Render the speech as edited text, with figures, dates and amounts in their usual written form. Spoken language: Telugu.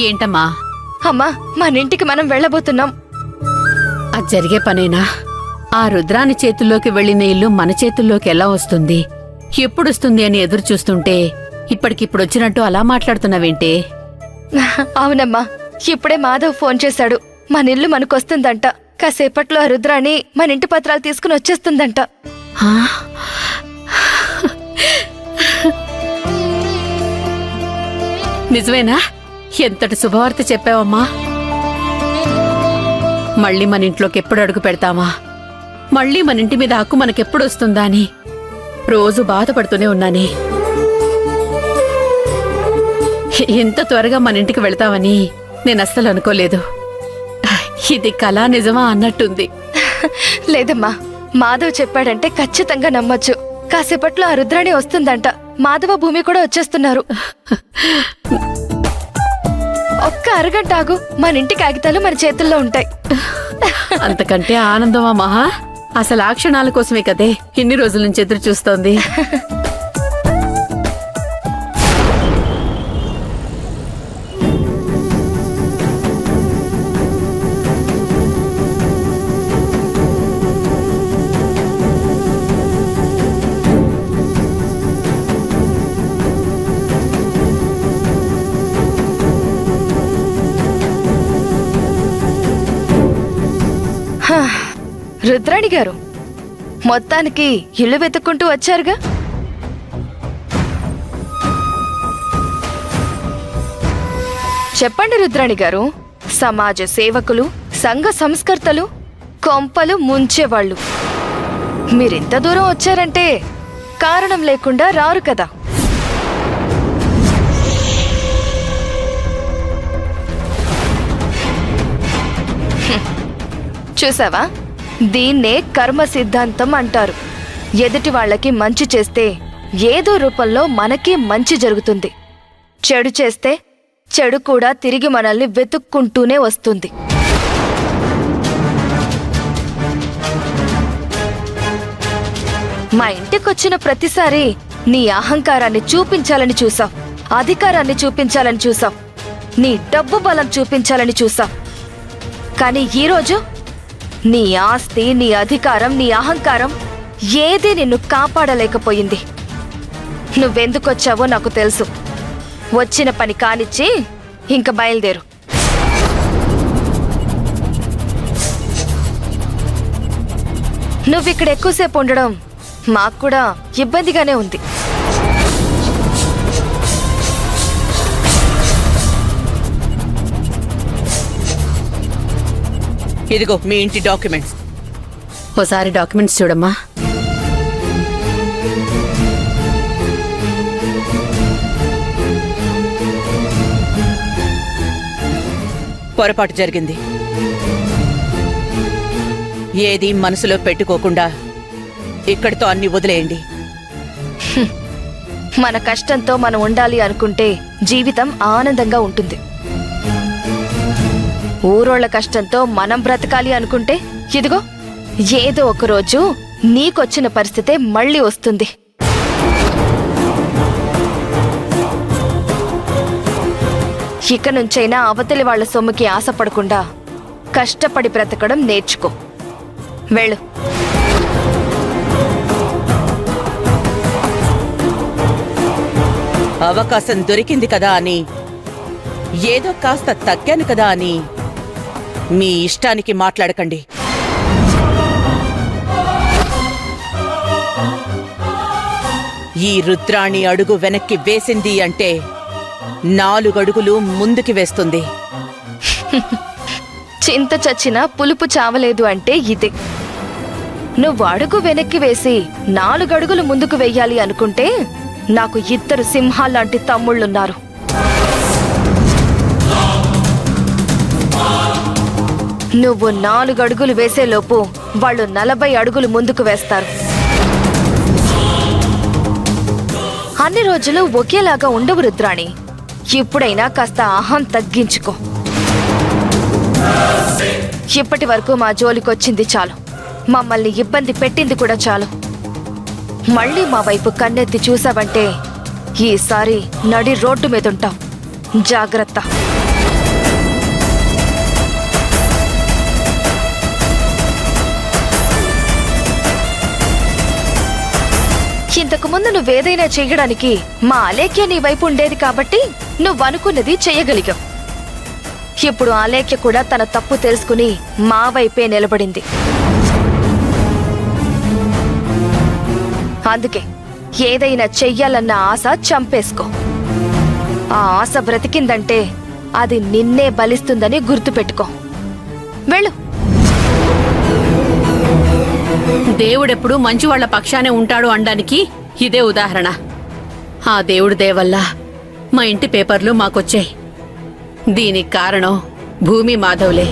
ఏంటమ్మా? అమ్మా, మన ఇంటికి మనం వెళ్ళబోతున్నాం. అది జరిగే పనేనా? ఆ రుద్రాని చేతుల్లోకి వెళ్లిన ఇల్లు మన చేతుల్లోకి ఎలా వస్తుంది, ఎప్పుడొస్తుంది అని ఎదురు చూస్తుంటే ఇప్పటికిప్పుడు వచ్చినట్టు అలా మాట్లాడుతున్నావేంటే? అవునమ్మా, ఇప్పుడే మాధవ్ ఫోన్ చేశాడు. మన ఇల్లు మనకొస్తుందంట. కాసేపట్లో ఆ రుద్రాని మన ఇంటి పత్రాలు తీసుకుని వచ్చేస్తుందంట. ఆ? నిజమేనా? ఎంతటి శుభవార్త చెప్పావమ్మా. మళ్ళీ మన ఇంట్లోకి ఎప్పుడు అడుగు పెడతామా, మళ్ళీ మన ఇంటి మీద హక్కు మనకెప్పుడు వస్తుందా అని రోజు బాధపడుతూనే ఉన్నానే. ఎంత త్వరగా మన ఇంటికి వెళ్తామని నేను అస్సలు అనుకోలేదు. ఇది కళా నిజమా అన్నట్టుంది. లేదమ్మా, మాధవ్ చెప్పాడంటే ఖచ్చితంగా నమ్మొచ్చు. కాసేపట్లో ఆ రుద్రాణి వస్తుందంట. మాధవ భూమి కూడా వచ్చేస్తున్నారు. ఒక్క అరగంట ఆగు, మన ఇంటి కాగితాలు మన చేతుల్లో ఉంటాయి. అంతకంటే ఆనందమా మహా? అసలు ఆ క్షణాల కోసమే కదే ఇన్ని రోజుల నుంచి ఎదురు చూస్తోంది. రుద్రాణి గారు, మొత్తానికి ఇల్లు వెతుక్కుంటూ వచ్చారుగా. చెప్పండి రుద్రాణి గారు, సమాజ సేవకులు, సంఘ సంస్కర్తలు, కొంపలు ముంచేవాళ్ళు మీరింత దూరం వచ్చారంటే కారణం లేకుండా రారు కదా. చూసావా, దీన్నే కర్మ సిద్ధాంతం అంటారు. ఎదుటి వాళ్ళకి మంచి చేస్తే ఏదో రూపంలో మనకి మంచి జరుగుతుంది. చెడు చేస్తే చెడు కూడా తిరిగి మనల్ని వెతుక్కుంటూనే వస్తుంది. మా ఇంటికొచ్చిన ప్రతిసారి నీ అహంకారాన్ని చూపించాలని చూసావ్, అధికారాన్ని చూపించాలని చూసావ్, నీ డబ్బు బలం చూపించాలని చూసావ్. కానీ ఈరోజు నీ ఆస్తి, నీ అధికారం, నీ అహంకారం ఏదీ నిన్ను కాపాడలేకపోయింది. నువ్వెందుకొచ్చావో నాకు తెలుసు. వచ్చిన పని కానిచ్చి ఇంక బయలుదేరు. నువ్విక్కడ ఎక్కువసేపు ఉండడం మాకు కూడా ఇబ్బందిగానే ఉంది. ఇదిగో మీ ఇంటి డాక్యుమెంట్స్. ఓసారి డాక్యుమెంట్స్ చూడమ్మా. పొరపాటు జరిగింది. ఏది మనసులో పెట్టుకోకుండా ఇక్కడితో అన్ని వదిలేయండి. మన కష్టంతో మనం ఉండాలి అనుకుంటే జీవితం ఆనందంగా ఉంటుంది. ఊరోళ్ల కష్టంతో మనం బ్రతకాలి అనుకుంటే ఇదిగో ఏదో ఒకరోజు నీకొచ్చిన పరిస్థితే మళ్ళీ వస్తుంది. ఇక నుంచైనా అవతలి వాళ్ల సొమ్ముకి ఆశపడకుండా కష్టపడి బ్రతకడం నేర్చుకో. వెళ్ళు. అవకాశం దొరికింది కదా అని, ఏదో కాస్త తగ్గాను కదా అని మీ ఇష్టానికి మాట్లాడకండి. ఈ రుద్రాణి అడుగు వెనక్కి వేసింది అంటే 4 అడుగులు ముందుకి వేస్తుంది. చింత చచ్చినా పులుపు చావలేదు అంటే ఇదే. నువ్వు అడుగు వెనక్కి వేసి 4 అడుగులు ముందుకు వెయ్యాలి అనుకుంటే నాకు 2 సింహాల్లాంటి తమ్ముళ్ళున్నారు. నువ్వు 4 అడుగులు వేసేలోపు వాళ్ళు 40 అడుగులు ముందుకు వేస్తారు. అన్ని రోజులు ఒకేలాగా ఉండవు రుద్రాణి. ఇప్పుడైనా కాస్త అహం తగ్గించుకో. ఇప్పటి వరకు మా జోలికొచ్చింది చాలు, మమ్మల్ని ఇబ్బంది పెట్టింది కూడా చాలు. మళ్ళీ మా వైపు కన్నెత్తి చూసావంటే ఈసారి నడి రోడ్డు మీదుంటావు. జాగ్రత్త. ఇంతకుముందు నువ్వేదైనా చెయ్యడానికి మా అలేఖ్య నీ వైపు ఉండేది కాబట్టి నువ్వనుకున్నది చెయ్యగలిగావు. ఇప్పుడు అలేఖ్య కూడా తన తప్పు తెలుసుకుని మా వైపే నిలబడింది. అందుకే ఏదైనా చెయ్యాలన్న ఆశ చంపేసుకో. ఆ ఆశ బ్రతికిందంటే అది నిన్నే బలిస్తుందని గుర్తుపెట్టుకో. వెళ్ళు. దేవుడెప్పుడు మంచివాళ్ల పక్షానే ఉంటాడు అనడానికి ఇదే ఉదాహరణ. ఆ దేవుడి దయవల్ల మా ఇంటి పేపర్లు మాకొచ్చాయి. దీనికి కారణం భూమి మాధవ్లే.